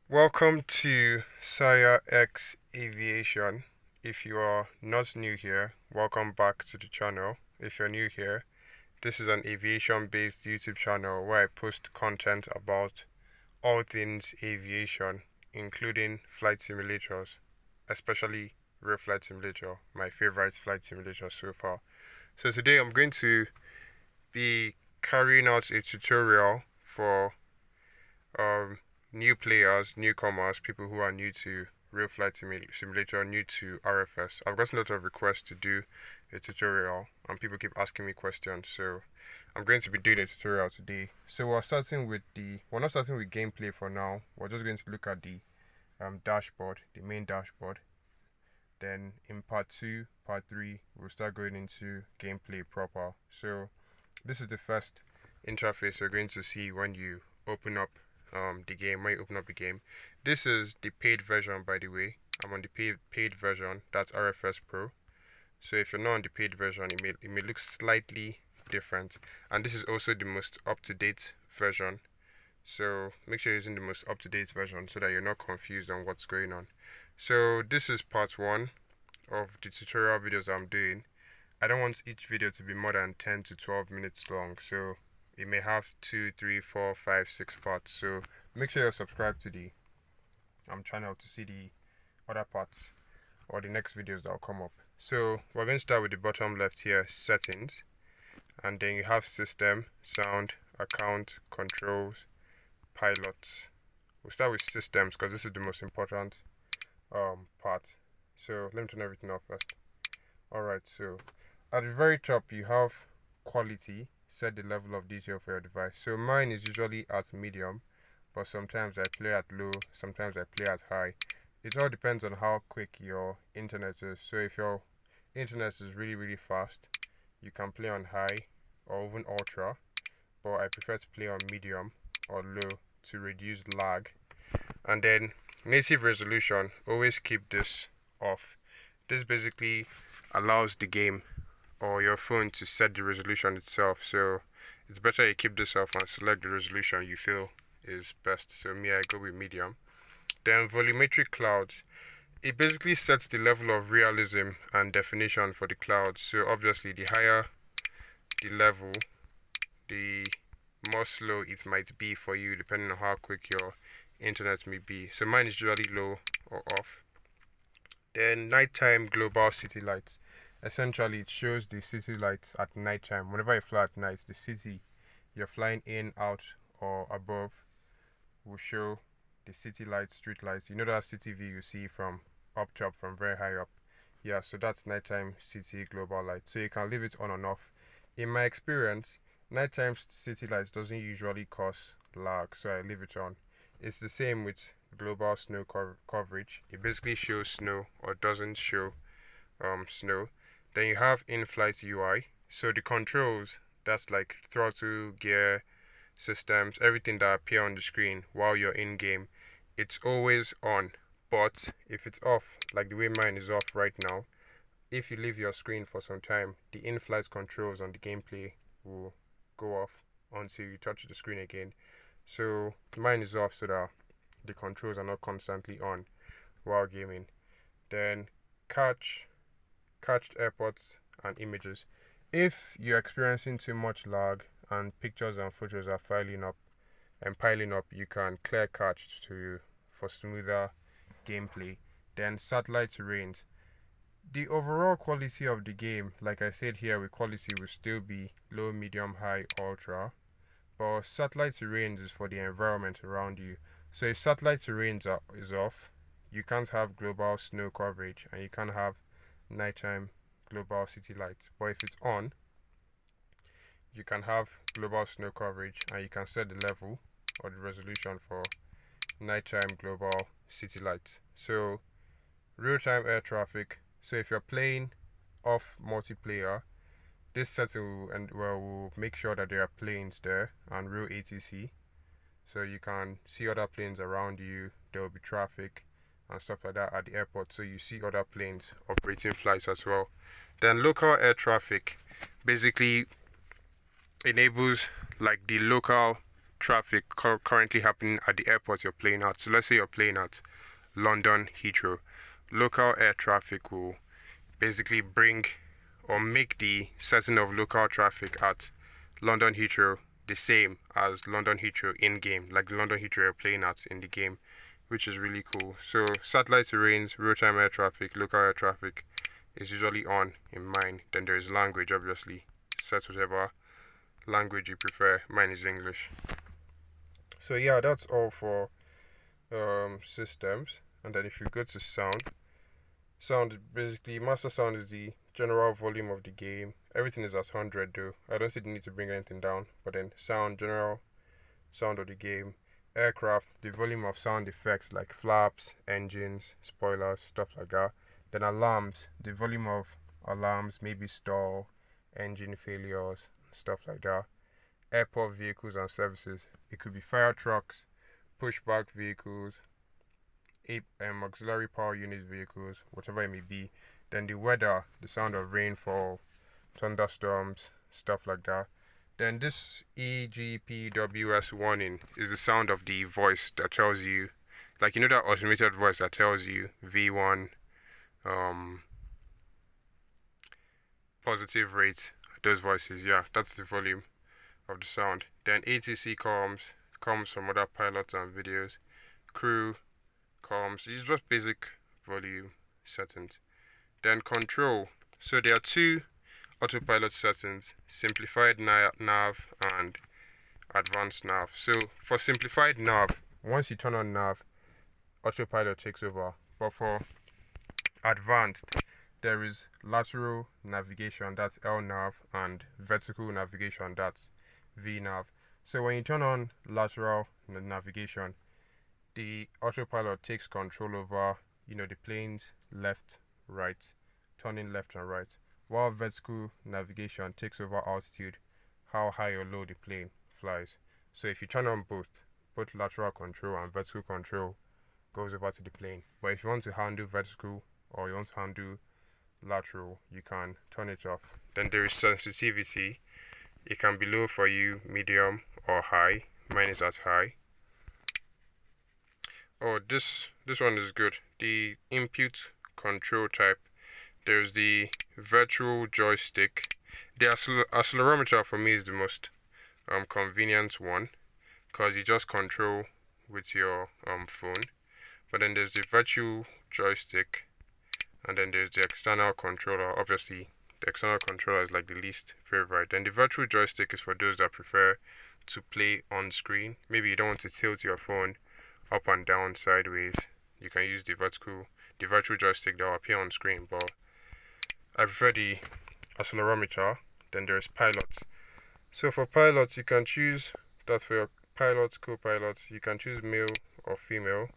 Welcome to Saya X Aviation. If you are not new here, welcome back to the channel. If you're new here, this is an aviation based YouTube channel where I post content about all things aviation, including flight simulators, especially real flight simulator, my favorite flight simulator so far. So today I'm going to be carrying out a tutorial for um, new players, newcomers, people who are new to real flight simulator, new to RFS. I've gotten a lot of requests to do a tutorial, and people keep asking me questions. So I'm going to be doing a tutorial today. So we're not starting with gameplay for now. We're just going to look at the dashboard, the main dashboard. Then in part 2, part 3, we'll start going into gameplay proper. So this is the first interface you're going to see when you open up the game. This is the paid version, by the way. I'm on the paid version. That's RFS Pro. So if you're not on the paid version, it may look slightly different. And this is also the most up-to-date version. So make sure you're using the most up-to-date version so that you're not confused on what's going on. So this is part 1 of the tutorial videos I'm doing. I don't want each video to be more than 10 to 12 minutes long, so it may have 2, 3, 4, 5, 6 parts. So make sure you're subscribed to the channel to see the other parts or the next videos that will come up. So we're going to start with the bottom left here, settings, and then you have system, sound, account, controls, pilots. We'll start with systems because this is the most important part. So let me turn everything off first. Alright, so at the very top you have quality, set the level of detail for your device. So mine is usually at medium, but sometimes I play at low, sometimes I play at high. It all depends on how quick your internet is. So if your internet is really fast, you can play on high or even ultra, but I prefer to play on medium or low to reduce lag. And then native resolution, always keep this off. This basically allows the game or your phone to set the resolution itself, so it's better you keep this off and select the resolution you feel is best. So me, I go with medium. Then volumetric clouds, it basically sets the level of realism and definition for the clouds. So obviously the higher the level, the more slow it might be for you depending on how quick your internet may be. So mine is usually low or off. Then nighttime global city lights. Essentially, it shows the city lights at nighttime. Whenever you fly at night, the city you're flying in, out, or above will show the city lights, street lights. You know that city view you see from up top, from very high up. Yeah, so that's nighttime city global light. So you can leave it on and off. In my experience, nighttime city lights doesn't usually cause lag, so I leave it on. It's the same with global snow coverage. It basically shows snow or doesn't show snow. Then you have in-flight UI. So the controls, that's like throttle, gear, systems, everything that appear on the screen while you're in game, it's always on. But if it's off, like the way mine is off right now, if you leave your screen for some time, the in-flight controls on the gameplay will go off until you touch the screen again. So mine is off so that the controls are not constantly on while gaming. Then cached airports and images. If you're experiencing too much lag and pictures and photos are piling up, you can clear cache for smoother gameplay. Then satellite terrains. The overall quality of the game, like I said here, with quality will still be low, medium, high, ultra. But satellite terrains is for the environment around you. So if satellite terrains is off, you can't have global snow coverage and you can't have nighttime global city lights. But if it's on, you can have global snow coverage and you can set the level or the resolution for nighttime global city lights. So real-time air traffic. So if you're playing off multiplayer, this setting will make sure that there are planes there and real ATC. So you can see other planes around you. There will be traffic and stuff like that at the airport. So you see other planes operating flights as well. Then local air traffic basically enables like the local traffic currently happening at the airport you're playing at. So let's say you're playing at London Heathrow. Local air traffic will basically bring or make the setting of local traffic at London Heathrow the same as London Heathrow in-game, like the London Heathrow you're playing at in the game, which is really cool. So satellite terrains, real-time air traffic, local air traffic is usually on in mine. Then there is language, obviously. Set whatever language you prefer. Mine is English. So yeah, that's all for systems. And then if you go to sound basically, master sound is the general volume of the game. Everything is at 100 though. I don't see the need to bring anything down. But then sound, general sound of the game. Aircraft, the volume of sound effects like flaps, engines, spoilers, stuff like that. Then alarms, the volume of alarms, maybe stall, engine failures, stuff like that. Airport vehicles and services, it could be fire trucks, pushback vehicles, auxiliary power unit vehicles, whatever it may be. Then the weather, the sound of rainfall, thunderstorms, stuff like that. Then this EGPWS warning is the sound of the voice that tells you, like that automated voice that tells you V1, positive rate, those voices, yeah, that's the volume of the sound. Then ATC comms from other pilots and videos, crew comms, these are just basic volume settings. Then control, so there are two autopilot settings, simplified nav and advanced nav. So for simplified nav, once you turn on nav, autopilot takes over. But for advanced, there is lateral navigation, that's LNav, and vertical navigation, that's VNav. So when you turn on lateral navigation, the autopilot takes control over, the plane's left, right, turning left and right, while vertical navigation takes over altitude, how high or low the plane flies. So if you turn on both lateral control and vertical control goes over to the plane. But if you want to handle vertical or you want to handle lateral, you can turn it off. Then there is sensitivity. It can be low for you, medium or high. Mine is at high. Oh, this one is good. The input control type. There's the virtual joystick. The accelerometer for me is the most convenient one, because you just control with your phone. But then there's the virtual joystick, and then there's the external controller. Obviously, the external controller is like the least favorite. Then the virtual joystick is for those that prefer to play on screen. Maybe you don't want to tilt your phone up and down, sideways. You can use the virtual joystick that will appear on screen. But I prefer the accelerometer. Then there's pilots. So for pilots, you can choose, that's for your pilots, co-pilots, you can choose male or female.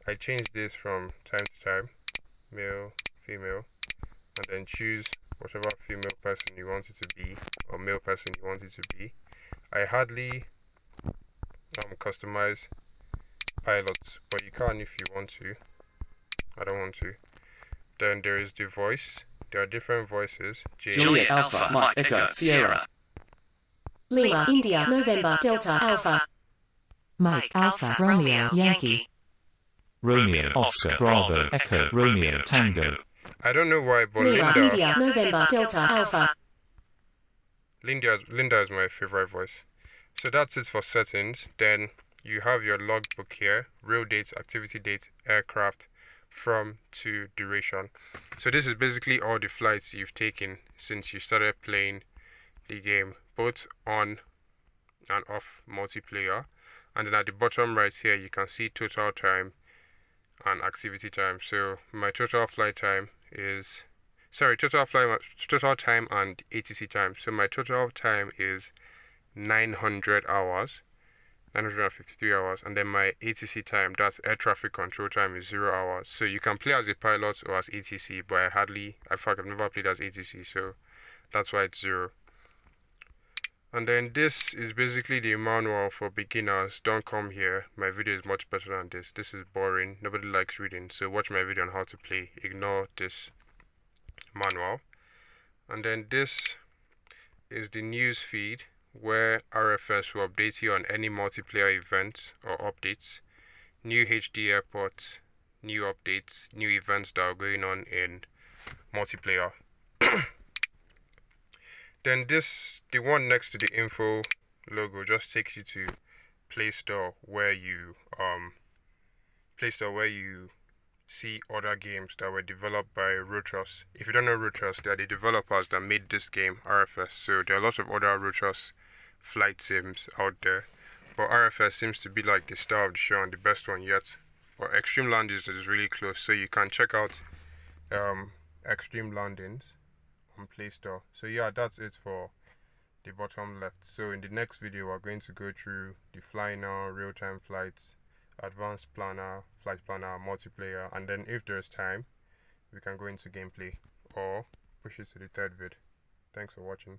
I change this from time to time, male, female, and then choose whatever female person you want it to be or male person you want it to be. I hardly customize pilots, but you can if you want to. I don't want to. Then there is the voice. There are different voices. Juliet Alpha Mike Echo Sierra Lima India November Delta Alpha Mike Alpha Romeo Yankee Romeo Oscar Bravo Echo Romeo Tango. I don't know why, but Lima India November Delta Alpha. Linda is my favorite voice. So that's it for settings. Then you have your logbook here, real date, activity date, aircraft, from, to, duration. So this is basically all the flights you've taken since you started playing the game, both on and off multiplayer. And then at the bottom right here, you can see total time and activity time. So my total flight time is, total time and ATC time. So my total time is 900 hours. 953 hours, and then my ATC time, that's air traffic control time, is 0 hours. So you can play as a pilot or as ATC, but I've never played as ATC, so that's why it's 0. And then this is basically the manual for beginners. Don't come here, my video is much better than this. This is boring, nobody likes reading, so watch my video on how to play. Ignore this manual. And then this is the news feed, where RFS will update you on any multiplayer events or updates, new HD airports, new updates, new events that are going on in multiplayer. Then the one next to the info logo just takes you to Play Store where you see other games that were developed by Rotros. If you don't know Rotros, they are the developers that made this game, RFS. So there are lots of other Rotros flight sims out there. But RFS seems to be like the star of the show and the best one yet. But Extreme Landings is really close, so you can check out Extreme Landings on Play Store. So yeah, that's it for the bottom left. So in the next video, we're going to go through the Fly Now, real-time flights, advanced planner, flight planner, multiplayer, and then if there's time, we can go into gameplay or push it to the third vid. Thanks for watching.